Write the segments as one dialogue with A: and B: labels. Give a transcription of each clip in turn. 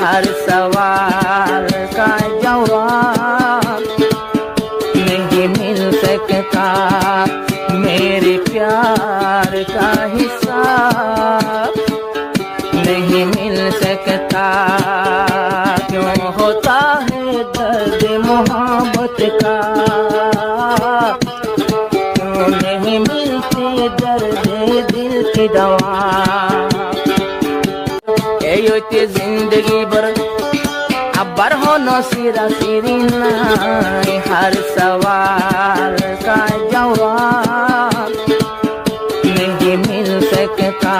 A: हर सवाल का जवाब नहीं मिल सकता, मेरे प्यार का हिसाब नहीं मिल सकता। क्यों होता है दर्द मोहब्बत का, क्यों नहीं मिलती दर्द दिल की दवा। ये जिंदगी भर अबर हो नसीरा सिरीना, हर सवाल का जवाब नहीं मिल सकता,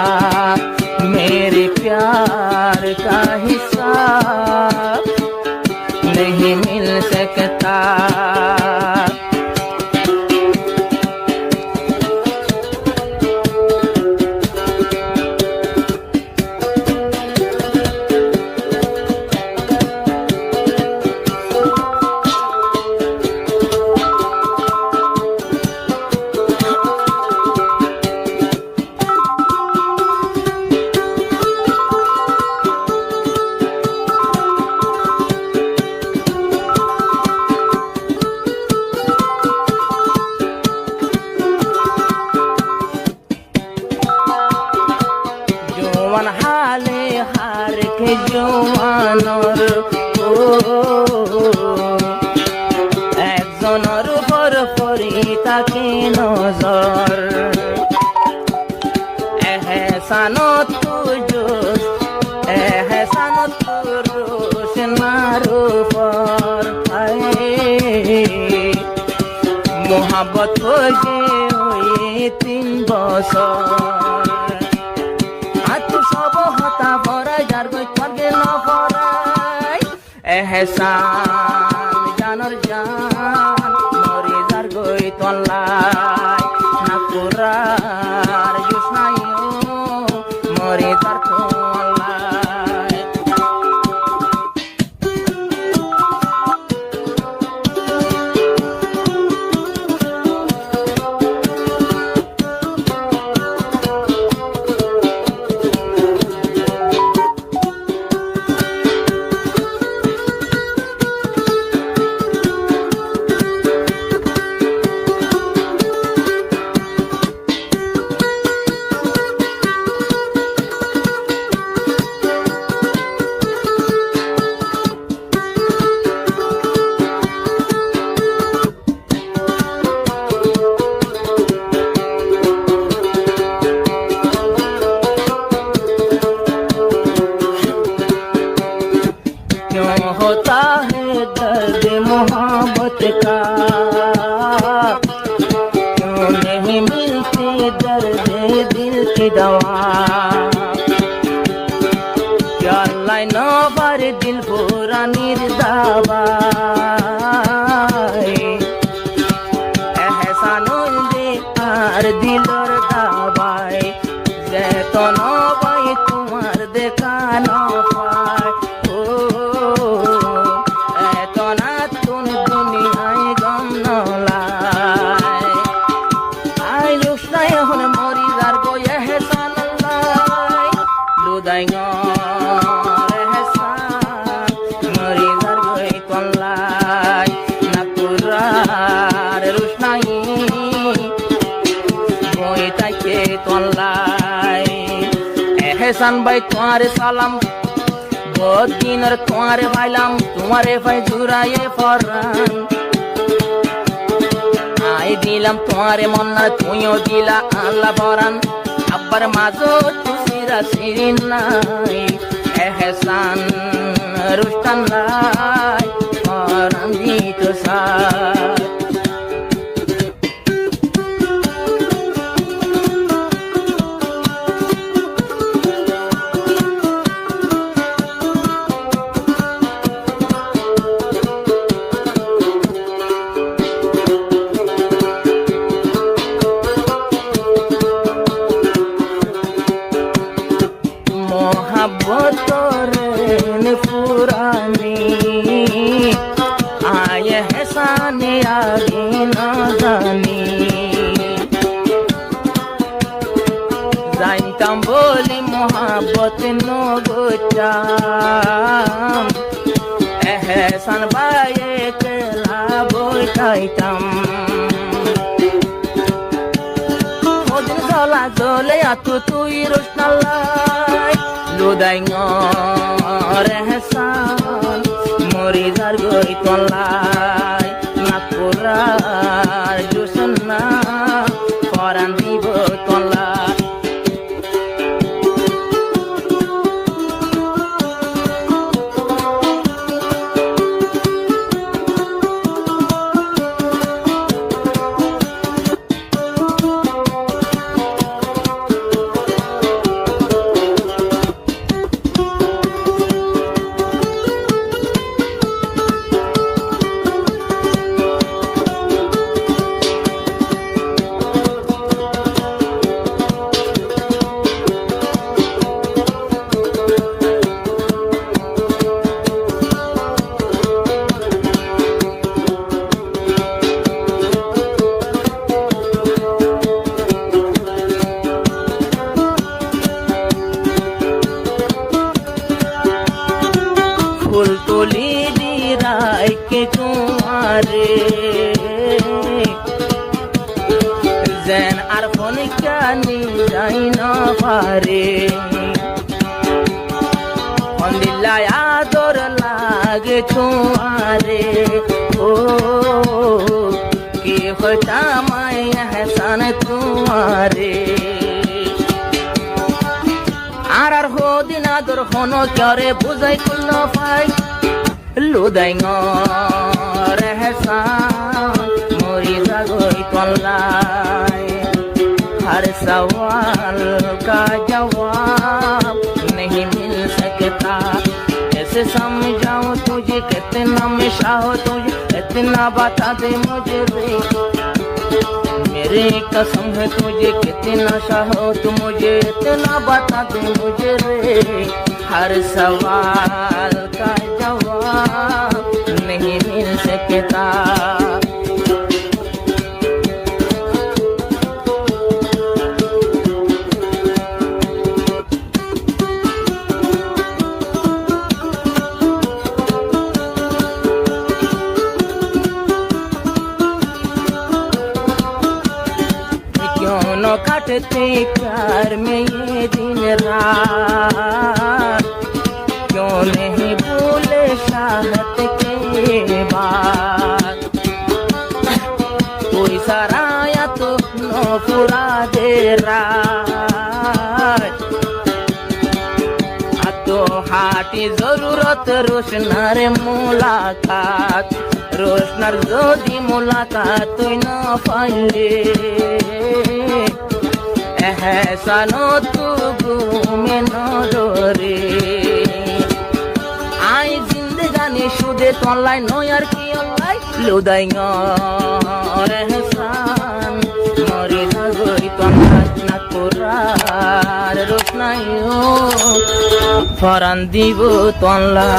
A: मेरे प्यार का हिसाब नहीं मिल सकता। জোয়ান হালে হার কে জোয়ানর একজনের উপর পরি তাকে নজর। এহসানত তুজুস এহসানত তুরুস নার উপর মোহাব্বত হয়ে ওই 3 বছর। সব হতা ভরাই যার গই স্বর্গে ন ভরাই এহসান জানর জান মরে যার গই তল্লাই না কুরার জুসনাইও মরে যার তল্লাই। होता है दर्द मोहब्बत का, क्यों नहीं मिलती दर्द दिल की दवा। क्या अल्लाह न बार दिल पूरा निर्दावा एहसानुल दे आर दिलर दाबाई जे तो न बाई तुम्हार देखा न पाए। এহসান ভাই তোমারে সালাম, বহুত দিনের তোমারে পাইলাম, তোমারে ভাই জুড়াইয়ে ফরান। আই দিলাম তোমারে মন্নার তুইও দিলা আল্লাহ ফরান। আব্বার মাঝো তুসিরা সিরিন নাই এহসান রুস্তান নাই ফরান দিত সাথ। पुरानी आए है साने आगे ना जानी জানতাম বলি মোহাব্বত নগোচা এহসান বায়ে কেলা বইটাইতাম ওদিন চলা চলে আতু তুই রোশনাল্লাই লুদাই এহসান মরি যার গই তলাই নাকুরার জোসনা পরান দিব তলা ফুল তুলি দিরাই কে তোমারে যেন আর ফোন কানি যাই না পারে দিল্লায় আদর লাগে তোমারে ও কি হতামায় এহসান তোমারে আর হদিন আদর হন করে বুঝাই কুল পাই লুদাই এহসান মরি যাগই তল্লাই हर सवाल का जवाब नहीं मिल सकता कैसे समझाऊं तुझे कितना मिशा हो तुझे इतना बता दे मुझे रे मेरे कसम है तुझे कितना चाहो तू मुझे इतना बता दे मुझे रे हर सवाल का जवाब नहीं मिल सकता न काटते प्यार में ये दिन रात क्यों नहीं भूले चाहत के बाद कोई सराया तो न पूरा दे रात तो हाटी जरूरत रोशनार मुलाकात रोशनार যদি मुलाकात তুই না পাইলে এহসানো তু ঘুমে নরে আই জিন্দেগানি সুদে তলাই নয় আর কি অল্লাই লুদাই এহসান মরি যাগই তলাই না করার রোশনাইও ফরান দিব তলা